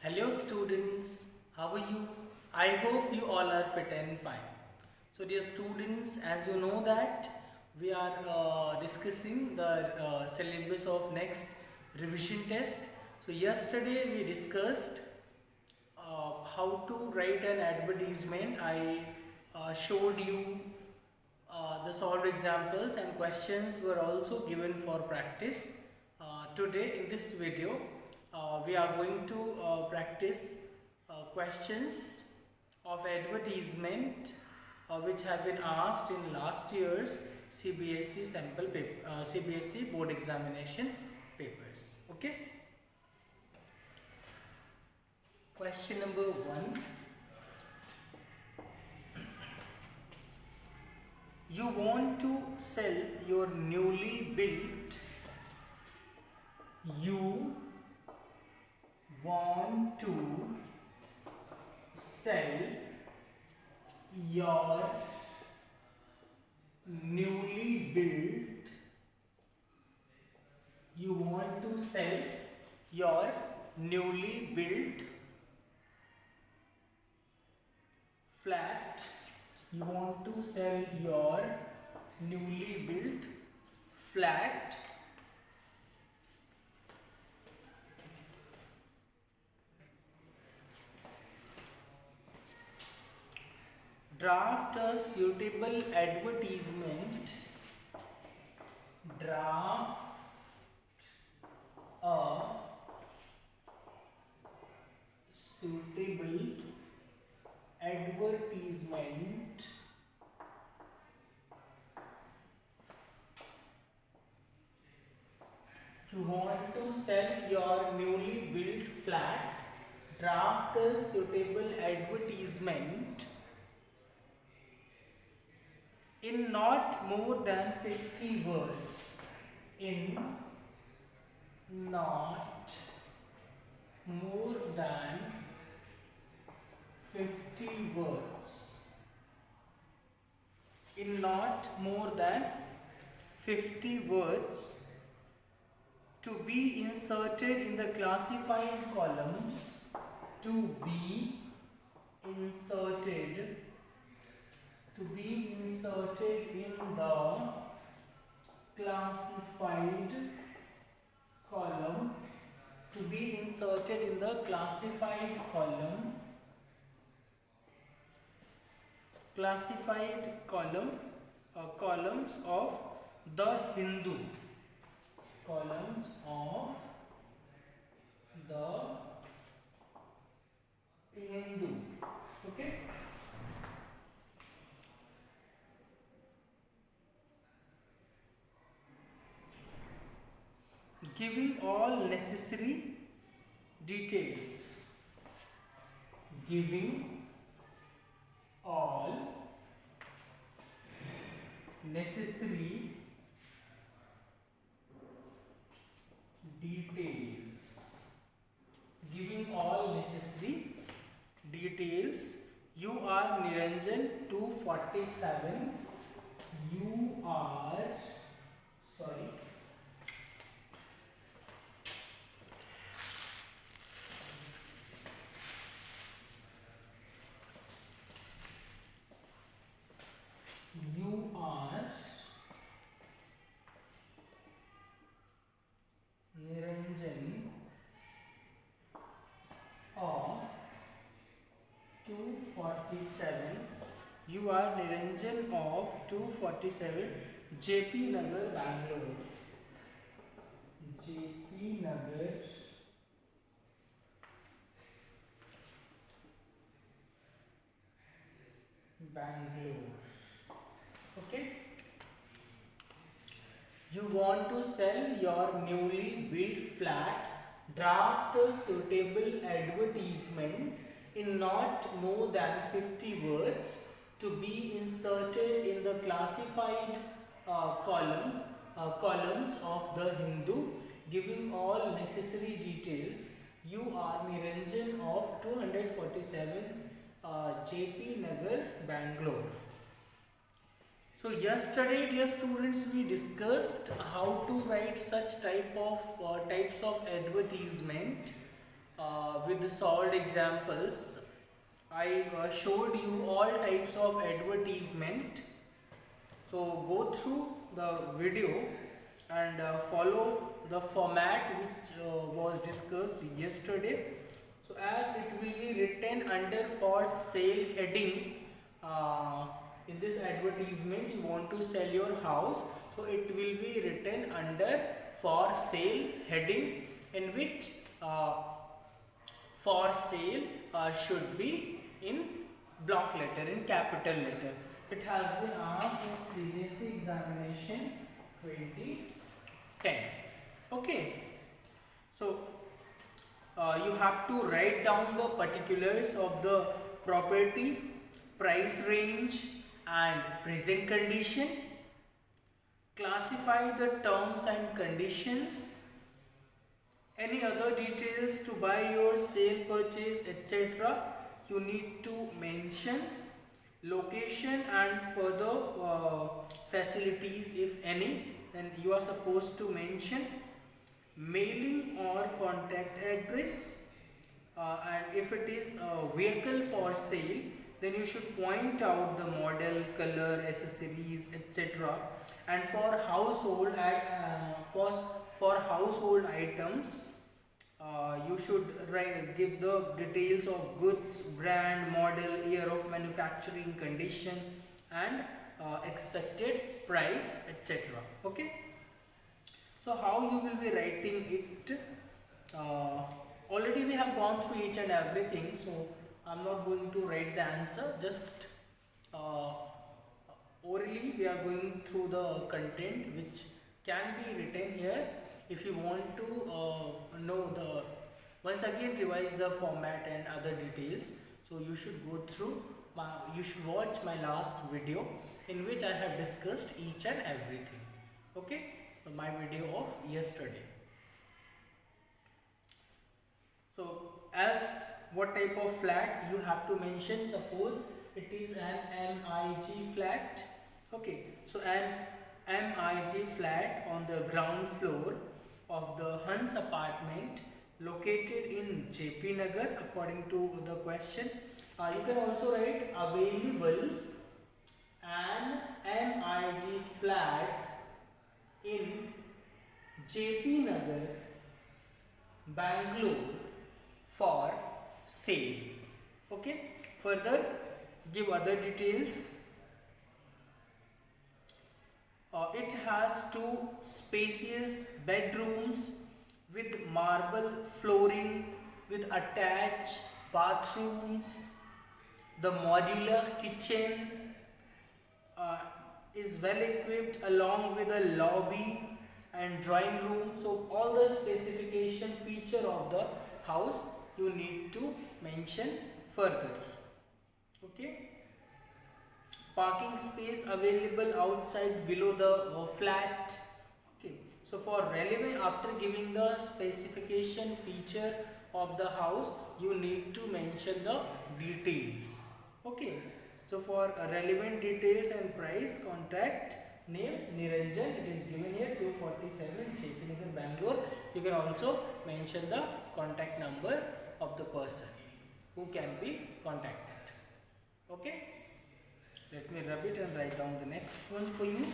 Hello students, how are you? I hope you all are fit and fine. So dear students, as you know that we are discussing the syllabus of next revision test. So yesterday we discussed how to write an advertisement. I showed you the solved examples and questions were also given for practice. Today in this video we are going to practice questions of advertisement which have been asked in last year's CBSE sample paper, CBSE board examination papers. Okay. Question number 1. You want to sell your newly built. You want to sell your newly built. You want to sell your newly built flat. You want to sell your newly built flat draft a suitable advertisement. Draft a suitable advertisement you want to sell your newly built flat. Draft a suitable advertisement in not more than 50 words. In not more than 50 words. In not more than 50 words to be inserted in the classified columns. To be inserted in the classified column. To be inserted in the classified column. Columns of the Hindu. Columns of the Hindu. Okay. Giving all necessary details. Giving all necessary details. Giving all necessary details. You are Niranjan 247. You are sorry. You are Niranjan of 247. You are Niranjan of 247 JP Nagar, Bangalore. JP Nagar, Bangalore. Okay. You want to sell your newly built flat. Draft a suitable advertisement in not more than 50 words to be inserted in the classified columns of the Hindu, giving all necessary details. You are Niranjan of 247 JP Nagar, Bangalore. So yesterday, dear students, we discussed how to write such types of advertisement, with the solved examples. I showed you all types of advertisement. So go through the video and follow the format which was discussed yesterday. So as it will be written under for sale heading, uh, in this advertisement you want to sell your house, so it will be written under for sale heading, in which for sale should be in block letter, in capital letter. It has been asked in CBSE examination 2010. Okay, so you have to write down the particulars of the property, price range and present condition, classify the terms and conditions, any other details to buy or sale, purchase, etc. you need to mention, location and further facilities if any, then you are supposed to mention, mailing or contact address, and if it is a vehicle for sale, then you should point out the model, color, accessories, etc. And for household for household items, you should give the details of goods, brand, model, year of manufacturing, condition and expected price, etc. Okay, so how you will be writing it, already we have gone through each and everything, so I'm not going to write the answer, just orally we are going through the content which can be written here. If you want to know the, once again revise the format and other details, so you should go through you should watch my last video in which I have discussed each and everything. Okay, so my video of yesterday. So as what type of flat you have to mention, suppose it is an MIG flat. Okay, so an MIG flat on the ground floor of the Hans apartment located in JP Nagar according to the question. You can also write available an MIG flat in JP Nagar, Bangalore for sale. Okay, further give other details. It has 2 spacious bedrooms with marble flooring with attached bathrooms. The modular kitchen is well equipped along with a lobby and drawing room. So all the specification feature of the house you need to mention further. Okay, parking space available outside below the flat. Okay, so for relevant, after giving the specification feature of the house, you need to mention the details. Okay, so for relevant details and price, contact name Niranjan, it is given here 247 JP Nagar, Bangalore. You can also mention the contact number of the person who can be contacted. Okay, let me rub it and write down the next one for you.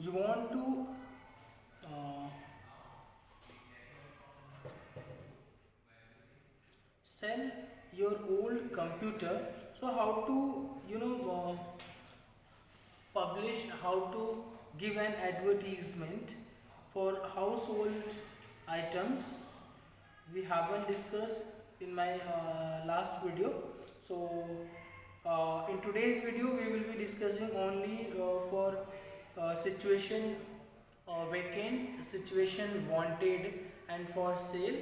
You want to sell your old computer. So how to publish, how to give an advertisement for household items, we haven't discussed in my last video. So in today's video we will be discussing only for situation vacant, situation wanted, and for sale,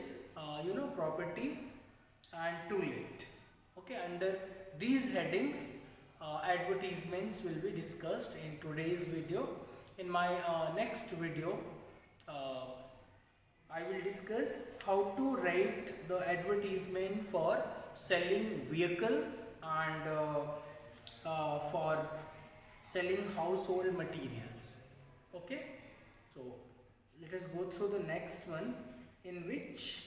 property and to let. Okay, under these headings advertisements will be discussed in today's video. In my next video uh, I will discuss how to write the advertisement for selling vehicle and for selling household materials. Okay, so let us go through the next one, in which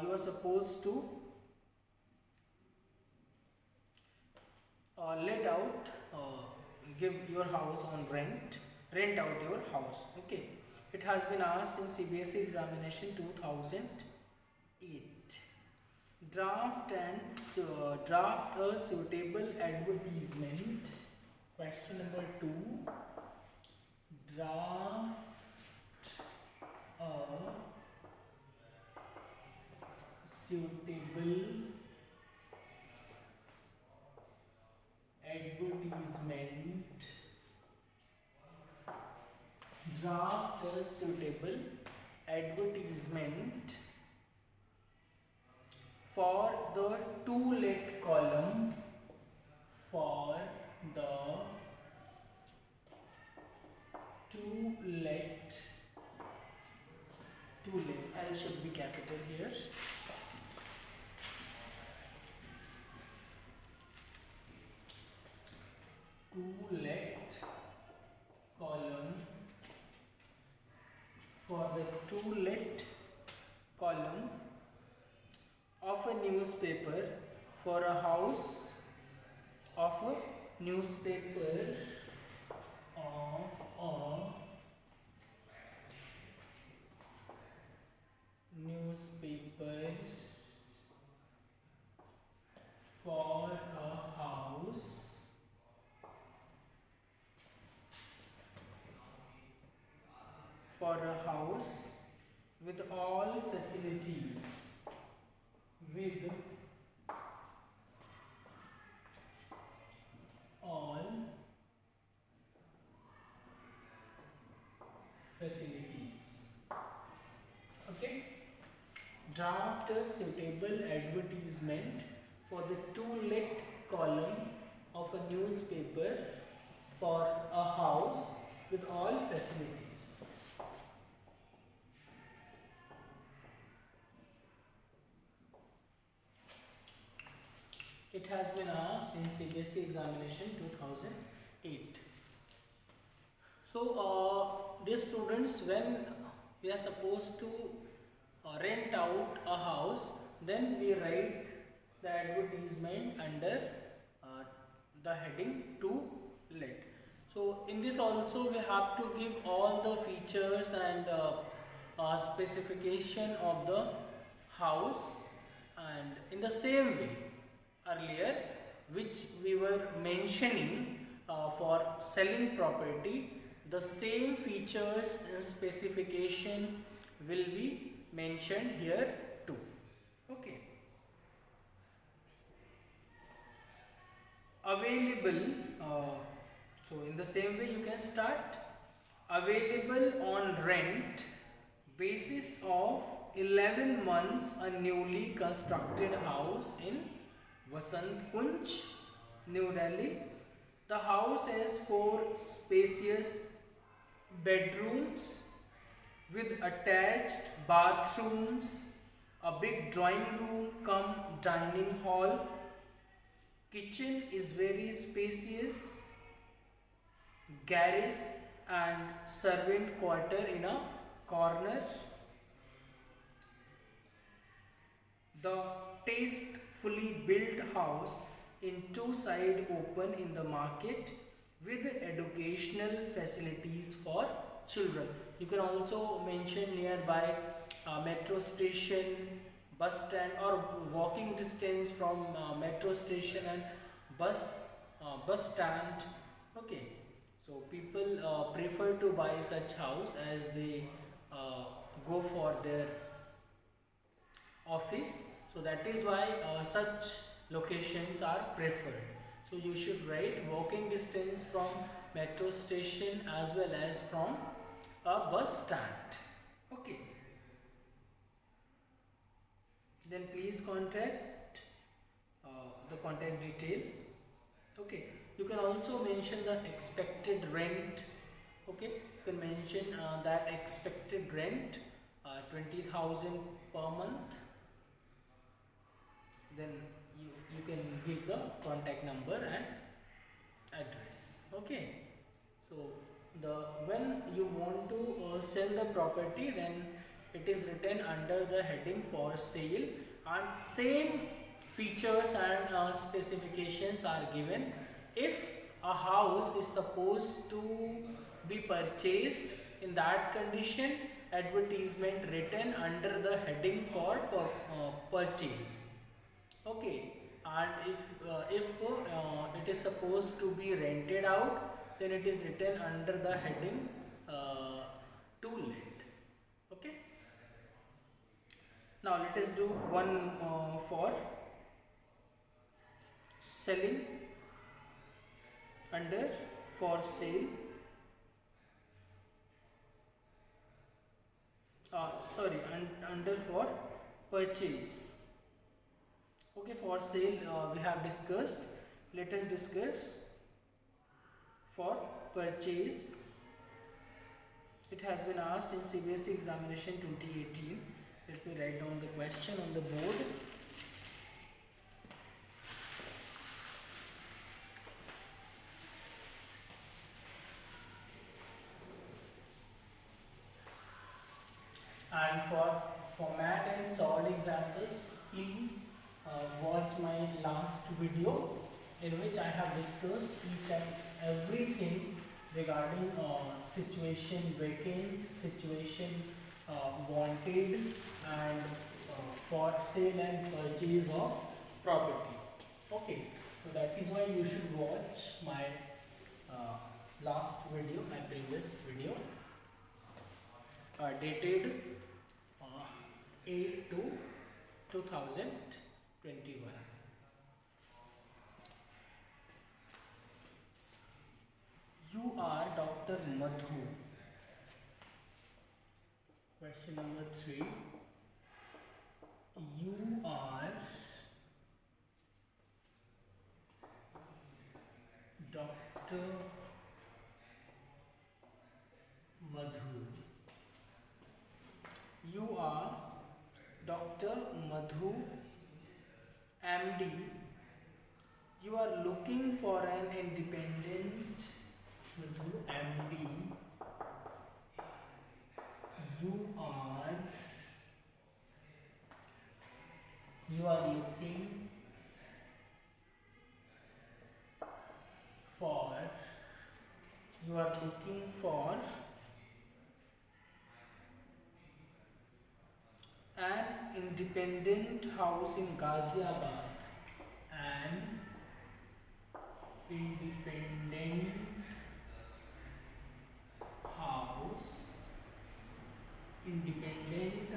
you are supposed to let out, give your house on rent out your house. Okay, it has been asked in CBSE examination 2008. Draft a suitable advertisement. Question number 2. Draft a suitable advertisement. Draft a suitable advertisement for the to let column. For the to let L should be capital here. To let column, for the to let column of a newspaper, for a house of a newspaper for a house with all facilities, with all facilities. Okay, draft a suitable advertisement for the to let column of a newspaper for a house with all facilities. It has been asked in CBSE examination 2008. So dear students, when we are supposed to rent out a house, then we write the advertisement under the heading to let. So in this also we have to give all the features and specification of the house, and in the same way earlier which we were mentioning for selling property, the same features and specification will be mentioned here too. Okay, available, so in the same way you can start. Available on rent basis of 11 months, a newly constructed house in Vasant Kunj, New Delhi. The house has 4 spacious bedrooms with attached bathrooms, a big drawing room cum dining hall. Kitchen is very spacious, garage and servant quarter in a corner. The tastefully built house in 2 sides open in the market with educational facilities for children. You can also mention nearby metro station, bus stand, or walking distance from metro station and bus bus stand. Okay, so people prefer to buy such house as they uh, go for their office. So that is why such locations are preferred. So you should write walking distance from metro station as well as from a bus stand. Okay, then please contact the contact detail. Okay, you can also mention the expected rent. Okay, you can mention that expected rent 20,000 per month. Then you can give the contact number and address. Okay, so the when you want to sell the property, then it is written under the heading for sale, and same features and specifications are given. If a house is supposed to be purchased, in that condition advertisement written under the heading for purchase. Okay, and if it is supposed to be rented out, then it is written under the heading to let. Okay, now let us do one for selling under for sale. Sorry, under for purchase. Okay, for sale we have discussed. Let us discuss for purchase. It has been asked in CBSE examination 2018. Let me write down the question on the board. And for format and solved examples, please watch my last video, in which I have discussed each and everything regarding situation vacant, situation wanted, and for sale and purchase of property. Okay, so that is why you should watch my last video, my previous video, dated 8 to 2021. You are Dr. Madhu. Question number 3. You are Dr. Madhu. You are Dr. Madhu, MD. You are looking for an independent Madhu, MD. You are looking for an independent house in Ghaziabad. An independent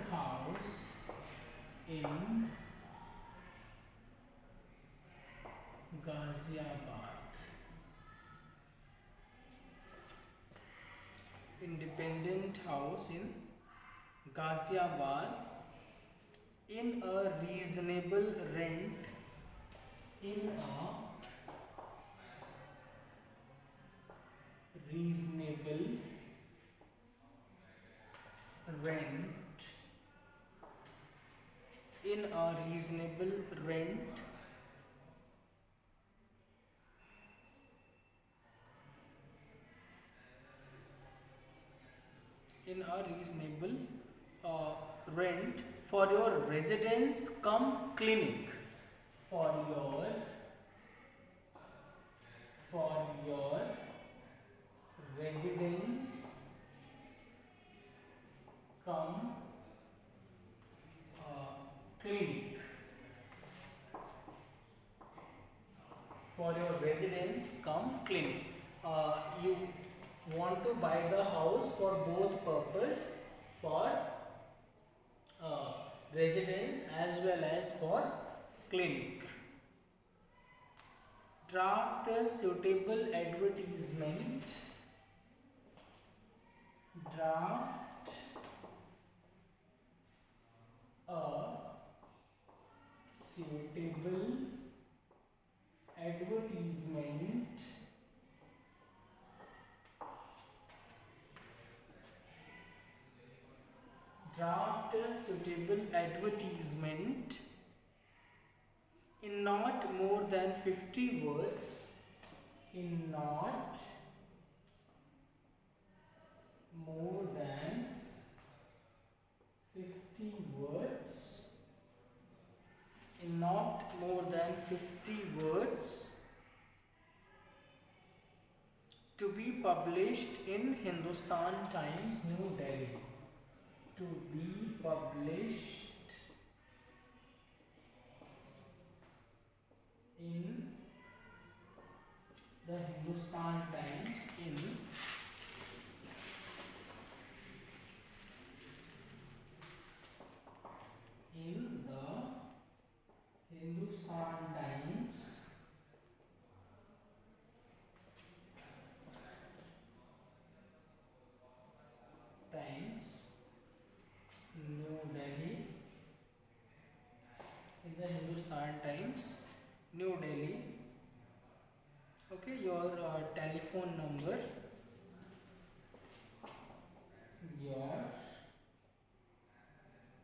house in Ghaziabad. Independent house in Ghaziabad in a reasonable rent. In a reasonable rent. In a reasonable rent. In a reasonable rent for your residence cum clinic. For your residence cum residence come clinic. You want to buy the house for both purpose, for residence as well as for clinic. Draft a suitable advertisement. Draft a suitable advertisement draft a suitable advertisement in not more than 50 words, in not more than 50 words, in not more than 50 words, to be published in Hindustan Times, New Delhi. To be published in the Hindustan Times in the Hindustan Times New Delhi, in the Hindustan Times New Delhi. Okay, your telephone number, your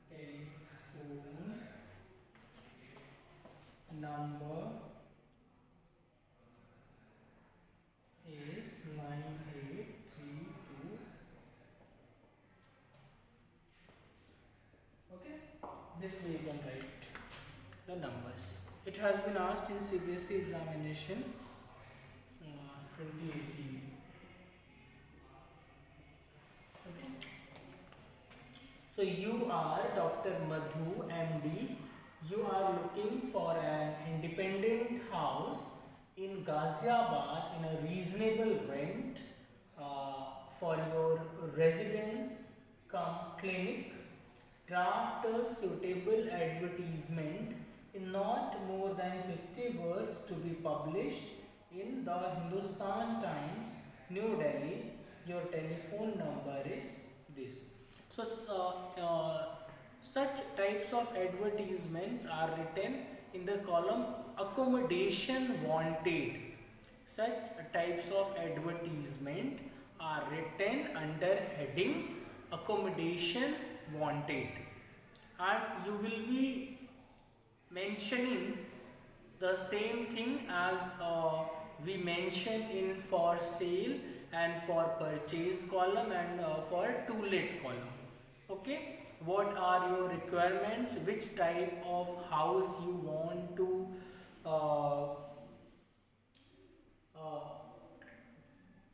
telephone number is 9832. Okay, this way you can write the numbers. It has been asked in CBSE examination 2018. Okay. So you are Dr. Madhu, MD. You are looking for an independent house in Ghaziabad in a reasonable rent for your residence cum clinic. Draft a suitable advertisement in not more than 50 words to be published in the Hindustan Times, New Delhi. Your telephone number is this. So such types of advertisements are written in the column accommodation wanted. Such types of advertisement are written under heading accommodation wanted, and you will be mentioning the same thing as we mentioned in for sale and for purchase column and for to let column. Okay, what are your requirements, which type of house you want to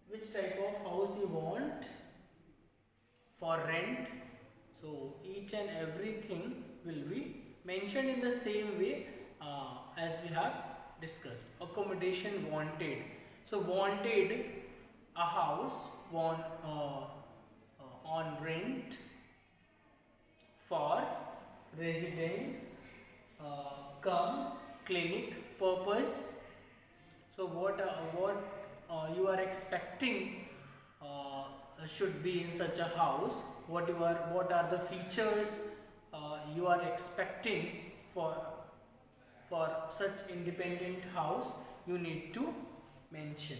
which type of house you want for rent. So each and everything will be mentioned in the same way as we have discussed. Accommodation wanted. So wanted a house on rent for residence cum clinic purpose. So what you are expecting should be in such a house, what are the features you are expecting for such independent house, you need to mention.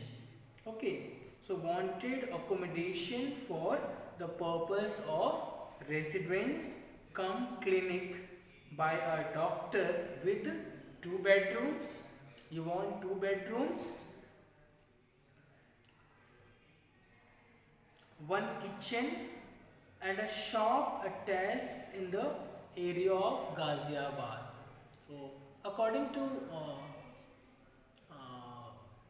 Okay, so wanted accommodation for the purpose of residence cum clinic by a doctor with 2 bedrooms. You want 2 bedrooms, 1 kitchen and a shop attached in the area of Ghaziabad. So according to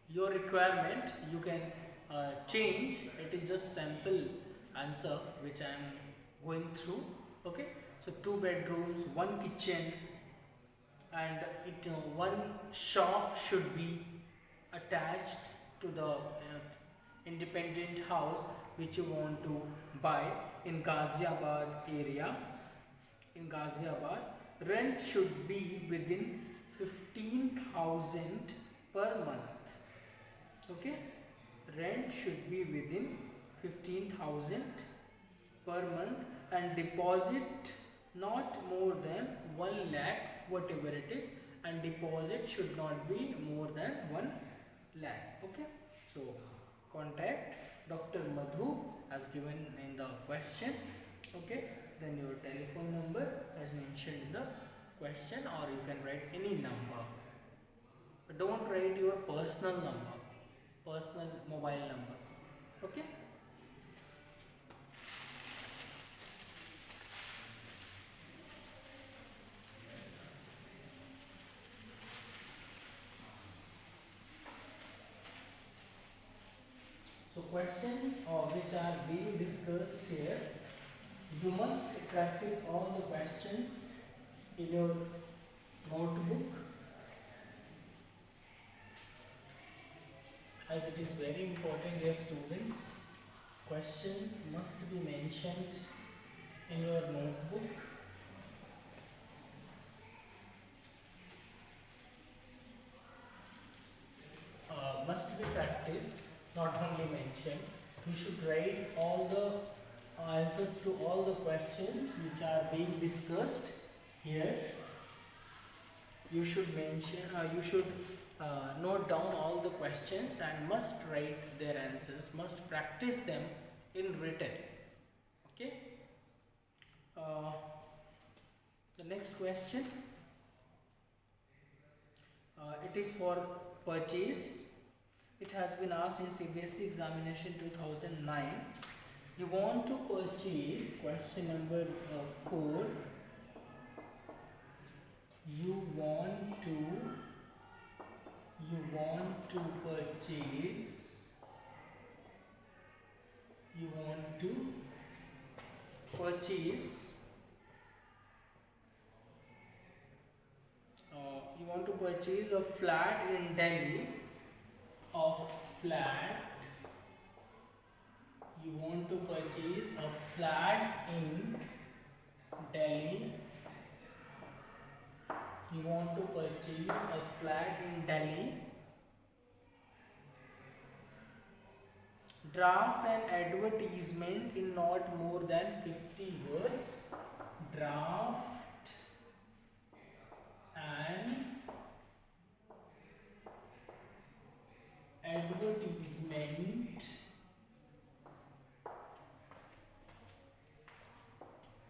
your requirement, you can change. It is just sample answer which I am going through. Okay, so 2 bedrooms, 1 kitchen, and 1 shop should be attached to the independent house which you want to buy in Ghaziabad area. In Ghaziabad, rent should be within 15,000 per month. Okay, rent should be within 15,000 per month, and deposit not more than 1 lakh, whatever it is, and deposit should not be more than 1 lakh. Okay, so contact Dr. Madhu as given in the question. Okay, then your telephone number as mentioned in the question, or you can write any number, but don't write your personal number, personal mobile number. Okay. So questions which are being discussed here, you must practice all the questions in your notebook, as it is very important, dear students. Questions must be mentioned in your notebook. Must be practiced, not only mentioned. You should write all the answers to all the questions which are being discussed here. You should mention, you should note down all the questions and must write their answers, must practice them in written. Okay. The next question, it is for purchase. It has been asked in CBSE examination 2009. You want to purchase, question number 4. You want to purchase a flat in Delhi. You want to purchase a flat in Delhi. You want to purchase a flat in Delhi. Draft an advertisement in not more than 50 words. Draft an advertisement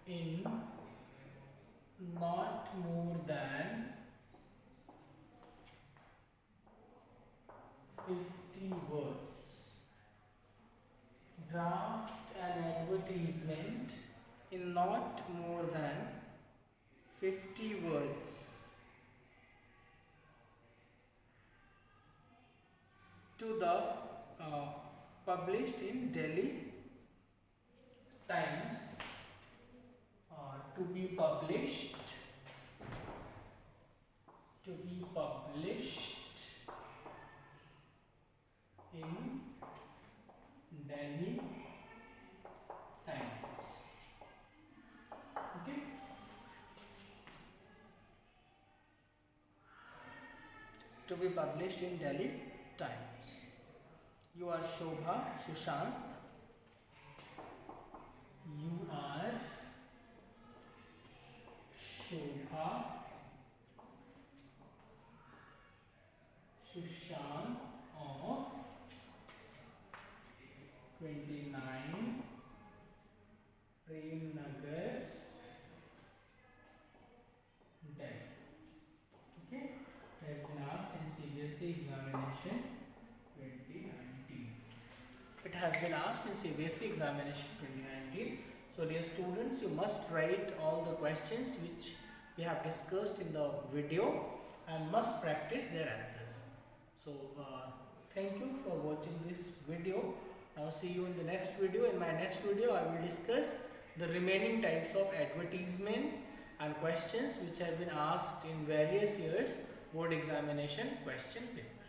in not more than 50 words. Draft an advertisement in not more than 50 words to the published in Delhi Times, to be published in Delhi Times. Okay. To be published in Delhi Times. You are Shobha Sushant. You are Shobha Sushant of 29 Prem Nagar, Delhi. Okay, it has been asked in CBSE examination 2019. It has been asked in CBSE examination 2019. So dear students, you must write all the questions which we have discussed in the video and must practice their answers. So thank you for watching this video. Now see you in the next video. In my next video I will discuss the remaining types of advertisement and questions which have been asked in various years board examination question paper.